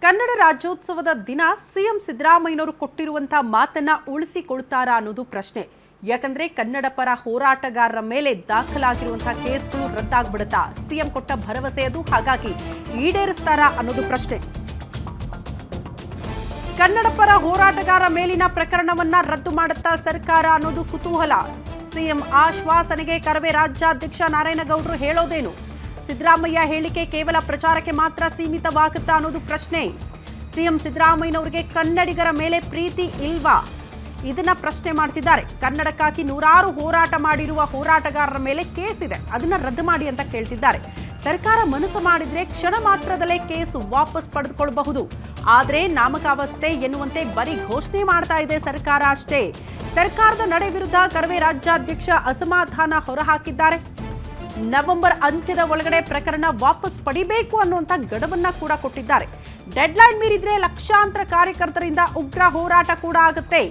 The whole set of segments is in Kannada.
ಕನ್ನಡ ರಾಜ್ಯೋತ್ಸವದ ದಿನ ಸಿಎಂ ಸಿದ್ದರಾಮಯ್ಯನವರು ಕೊಟ್ಟಿರುವಂತಹ ಮಾತನ್ನ ಉಳಿಸಿಕೊಳ್ತಾರಾ ಅನ್ನೋದು ಪ್ರಶ್ನೆ. ಯಾಕಂದ್ರೆ ಕನ್ನಡ ಪರ ಹೋರಾಟಗಾರರ ಮೇಲೆ ದಾಖಲಾಗಿರುವಂತಹ ಕೇಸ್ಗಳು ರದ್ದಾಗ್ಬಿಡುತ್ತಾ? ಸಿಎಂ ಕೊಟ್ಟ ಭರವಸೆ ಅದು, ಹಾಗಾಗಿ ಈಡೇರಿಸ್ತಾರಾ ಅನ್ನೋದು ಪ್ರಶ್ನೆ. ಕನ್ನಡ ಪರ ಹೋರಾಟಗಾರರ ಮೇಲಿನ ಪ್ರಕರಣವನ್ನ ರದ್ದು ಮಾಡುತ್ತಾ ಸರ್ಕಾರ ಅನ್ನೋದು ಕುತೂಹಲ. ಸಿಎಂ ಆಶ್ವಾಸನೆಗೆ ಕರವೇ ರಾಜ್ಯಾಧ್ಯಕ್ಷ ನಾರಾಯಣಗೌಡರು ಹೇಳೋದೇನು? ಸಿದ್ದರಾಮಯ್ಯ ಹೇಳಿಕೆ ಕೇವಲ ಪ್ರಚಾರಕ್ಕೆ ಮಾತ್ರ ಸೀಮಿತವಾಗುತ್ತಾ ಅನ್ನೋದು ಪ್ರಶ್ನೆ. ಸಿಎಂ ಸಿದ್ದರಾಮಯ್ಯನವರಿಗೆ ಕನ್ನಡಿಗರ ಮೇಲೆ ಪ್ರೀತಿ ಇಲ್ವಾ? ಇದನ್ನ ಪ್ರಶ್ನೆ ಮಾಡ್ತಿದ್ದಾರೆ. ಕನ್ನಡಕ್ಕಾಗಿ ನೂರಾರು ಹೋರಾಟ ಮಾಡಿರುವ ಹೋರಾಟಗಾರರ ಮೇಲೆ ಕೇಸ್ ಇದೆ, ಅದನ್ನ ರದ್ದು ಮಾಡಿ ಅಂತ ಕೇಳ್ತಿದ್ದಾರೆ. ಸರ್ಕಾರ ಮನಸ್ಸು ಮಾಡಿದ್ರೆ ಕ್ಷಣ ಮಾತ್ರದಲ್ಲೇ ಕೇಸ್ ವಾಪಸ್ ಪಡೆದುಕೊಳ್ಳಬಹುದು. ಆದ್ರೆ ನಾಮಕಾವಸ್ಥೆ ಎನ್ನುವಂತೆ ಬರೀ ಘೋಷಣೆ ಮಾಡ್ತಾ ಇದೆ ಸರ್ಕಾರ ಅಷ್ಟೇ. ಸರ್ಕಾರದ ನಡೆ ವಿರುದ್ಧ ಕರವೇ ರಾಜ್ಯಾಧ್ಯಕ್ಷ ಅಸಮಾಧಾನ ಹೊರಹಾಕಿದ್ದಾರೆ. ನವೆಂಬರ್ ಅಂತ್ಯದ ಒಳಗಡೆ ಪ್ರಕರಣ ವಾಪಸ್ ಪಡಿಬೇಕು ಅನ್ನುವಂತ ಗಡುವನ್ನ ಕೂಡ ಕೊಟ್ಟಿದ್ದಾರೆ. ಡೆಡ್ಲೈನ್ ಮೀರಿದ್ರೆ ಲಕ್ಷಾಂತರ ಕಾರ್ಯಕರ್ತರಿಂದ ಉಗ್ರ ಹೋರಾಟ ಕೂಡ ಆಗುತ್ತೆ.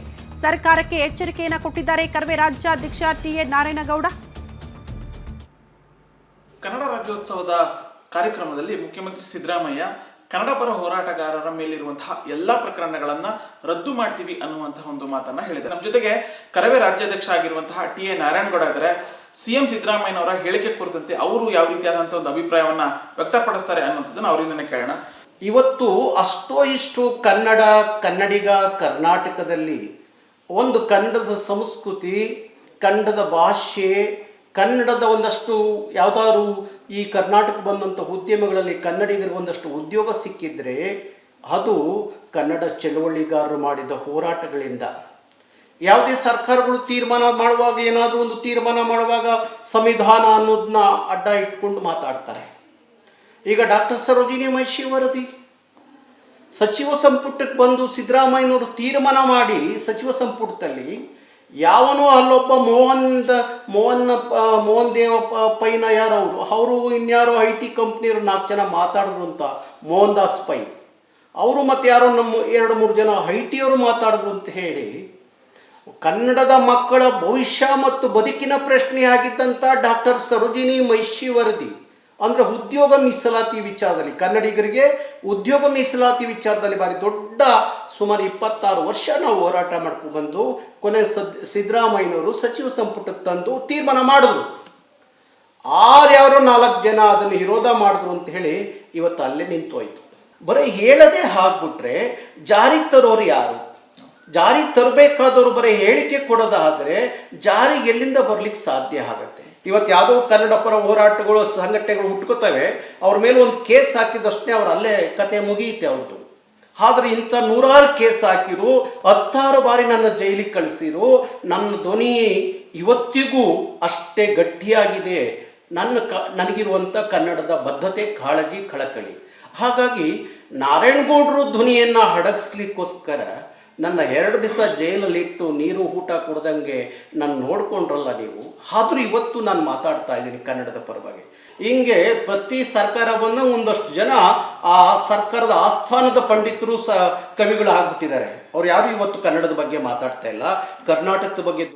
ಸರ್ಕಾರಕ್ಕೆ ಎಚ್ಚರಿಕೆಯನ್ನ ಕೊಟ್ಟಿದ್ದಾರೆ ಕರವೇ ರಾಜ್ಯಾಧ್ಯಕ್ಷ ಟಿ.ಎ. ನಾರಾಯಣಗೌಡ. ಕನ್ನಡ ರಾಜ್ಯೋತ್ಸವದ ಕಾರ್ಯಕ್ರಮದಲ್ಲಿ ಮುಖ್ಯಮಂತ್ರಿ ಸಿದ್ದರಾಮಯ್ಯ ಕನ್ನಡ ಪರ ಹೋರಾಟಗಾರರ ಮೇಲಿರುವಂತಹ ಎಲ್ಲಾ ಪ್ರಕರಣಗಳನ್ನ ರದ್ದು ಮಾಡ್ತೀವಿ ಅನ್ನುವಂತಹ ಒಂದು ಮಾತನ್ನ ಹೇಳಿದ್ದಾರೆ. ನಮ್ಮ ಜೊತೆಗೆ ಕರವೇ ರಾಜ್ಯಾಧ್ಯಕ್ಷ ಆಗಿರುವಂತಹ ಟಿ.ಎ. ನಾರಾಯಣಗೌಡ ಇದ್ದಾರೆ. ಸಿಎಂ ಸಿದ್ದರಾಮಯ್ಯನವರ ಹೇಳಿಕೆ ಕುರಿತಂತೆ ಅವರು ಯಾವ ರೀತಿಯಾದಂತಹ ಒಂದು ಅಭಿಪ್ರಾಯವನ್ನ ವ್ಯಕ್ತಪಡಿಸ್ತಾರೆ ಅನ್ನೋದನ್ನ ಅವರಿಂದನೇ ಕೇಳೋಣ. ಇವತ್ತು ಅಷ್ಟೋ ಇಷ್ಟು ಕನ್ನಡಿಗ ಕರ್ನಾಟಕದಲ್ಲಿ ಒಂದು ಕನ್ನಡದ ಸಂಸ್ಕೃತಿ, ಕನ್ನಡದ ಭಾಷೆ, ಕನ್ನಡದ ಒಂದಷ್ಟು ಯಾವುದಾದ್ರು ಈ ಕರ್ನಾಟಕ ಬಂದಂಥ ಉದ್ಯಮಗಳಲ್ಲಿ ಕನ್ನಡಿಗರಿಗೆ ಒಂದಷ್ಟು ಉದ್ಯೋಗ ಸಿಕ್ಕಿದ್ರೆ ಅದು ಕನ್ನಡ ಚಳವಳಿಗಾರರು ಮಾಡಿದ ಹೋರಾಟಗಳಿಂದ. ಯಾವುದೇ ಸರ್ಕಾರಗಳು ತೀರ್ಮಾನ ಮಾಡುವಾಗ, ಏನಾದರೂ ಒಂದು ತೀರ್ಮಾನ ಮಾಡುವಾಗ ಸಂವಿಧಾನ ಅನ್ನೋದನ್ನ ಅಡ್ಡ ಇಟ್ಕೊಂಡು ಮಾತಾಡ್ತಾರೆ. ಈಗ ಡಾಕ್ಟರ್ ಸರೋಜಿನಿ ಮಹಿಷಿ ವರದಿ ಸಚಿವ ಸಂಪುಟಕ್ಕೆ ಬಂದು ಸಿದ್ದರಾಮಯ್ಯನವರು ತೀರ್ಮಾನ ಮಾಡಿ ಸಚಿವ ಸಂಪುಟದಲ್ಲಿ ಯಾವನೋ ಅಲ್ಲೊಬ್ಬ ಮೋಹನ್ ದೇವ ಪೈನ ಯಾರು ಅವರು ಇನ್ಯಾರೋ IT ಕಂಪ್ನಿಯವರು 4 ಜನ ಮಾತಾಡಿದ್ರು ಅಂತ, ಮೋಹನ್ ದಾಸ್ ಪೈ ಅವರು ಮತ್ತು ಯಾರೋ ನಮ್ಮ 2-3 ಜನ IT ಅವರು ಮಾತಾಡಿದ್ರು ಅಂತ ಹೇಳಿ ಕನ್ನಡದ ಮಕ್ಕಳ ಭವಿಷ್ಯ ಮತ್ತು ಬದುಕಿನ ಪ್ರಶ್ನೆಯಾಗಿದ್ದಂಥ ಡಾಕ್ಟರ್ ಸರೋಜಿನಿ ಮಹಿಷಿ ವರದಿ ಅಂದರೆ ಉದ್ಯೋಗ ಮೀಸಲಾತಿ ವಿಚಾರದಲ್ಲಿ, ಕನ್ನಡಿಗರಿಗೆ ಉದ್ಯೋಗ ಮೀಸಲಾತಿ ವಿಚಾರದಲ್ಲಿ ಭಾರಿ ದೊಡ್ಡ ಸುಮಾರು 26 ವರ್ಷ ನಾವು ಹೋರಾಟ ಮಾಡ್ಕೊಂಡು ಬಂದು ಕೊನೆ ಸಿದ್ದರಾಮಯ್ಯನವರು ಸಚಿವ ಸಂಪುಟಕ್ಕೆ ತಂದು ತೀರ್ಮಾನ ಮಾಡಿದ್ರು. ಯಾರೋ 4 ಜನ ಅದನ್ನು ವಿರೋಧ ಮಾಡಿದ್ರು ಅಂತ ಹೇಳಿ ಇವತ್ತು ಅಲ್ಲೇ ನಿಂತು ಹೋಯ್ತು. ಬರೀ ಹೇಳದೆ ಹಾಕ್ಬಿಟ್ರೆ ಜಾರಿಗೆ ತರೋರು ಯಾರು? ಜಾರಿಗೆ ತರಬೇಕಾದವರು ಬರೀ ಹೇಳಿಕೆ ಕೊಡೋದಾದರೆ ಜಾರಿಗೆ ಎಲ್ಲಿಂದ ಬರ್ಲಿಕ್ಕೆ ಸಾಧ್ಯ ಆಗುತ್ತೆ? ಇವತ್ತು ಯಾವುದೋ ಕನ್ನಡ ಪರ ಹೋರಾಟಗಳು ಸಂಘಟನೆಗಳು ಹುಟ್ಕೋತವೆ, ಅವ್ರ ಮೇಲೆ ಒಂದು ಕೇಸ್ ಹಾಕಿದಷ್ಟೇ ಅವ್ರು ಅಲ್ಲೇ ಕತೆ ಮುಗಿಯುತ್ತೆ ಅವ್ರದ್ದು. ಆದರೆ ಇಂಥ 100 ಕೇಸ್ ಹಾಕಿರು, 10 ಬಾರಿ ನನ್ನ ಜೈಲಿಗೆ ಕಳಿಸಿರು, ನನ್ನ ಧ್ವನಿ ಇವತ್ತಿಗೂ ಅಷ್ಟೇ ಗಟ್ಟಿಯಾಗಿದೆ. ನನಗಿರುವಂಥ ಕನ್ನಡದ ಬದ್ಧತೆ, ಕಾಳಜಿ, ಕಳಕಳಿ. ಹಾಗಾಗಿ ನಾರಾಯಣಗೌಡರು ಧ್ವನಿಯನ್ನು ಅಡಗಿಸ್ಲಿಕ್ಕೋಸ್ಕರ ನನ್ನ 2 ದಿವಸ ಜೈಲಲ್ಲಿಟ್ಟು ನೀರು ಊಟ ಕೊಡ್ದಂಗೆ ನಾನು ನೋಡ್ಕೊಂಡ್ರಲ್ಲ ನೀವು. ಆದರೂ ಇವತ್ತು ನಾನು ಮಾತಾಡ್ತಾ ಇದ್ದೀನಿ ಕನ್ನಡದ ಪರವಾಗಿ. ಹಿಂಗೆ ಪ್ರತಿ ಸರ್ಕಾರ ಬಂದಾಗ ಒಂದಷ್ಟು ಜನ ಆ ಸರ್ಕಾರದ ಆಸ್ಥಾನದ ಪಂಡಿತರು ಕವಿಗಳು ಆಗ್ಬಿಟ್ಟಿದ್ದಾರೆ. ಅವ್ರು ಯಾರು ಇವತ್ತು ಕನ್ನಡದ ಬಗ್ಗೆ ಮಾತಾಡ್ತಾ ಇಲ್ಲ, ಕರ್ನಾಟಕದ ಬಗ್ಗೆ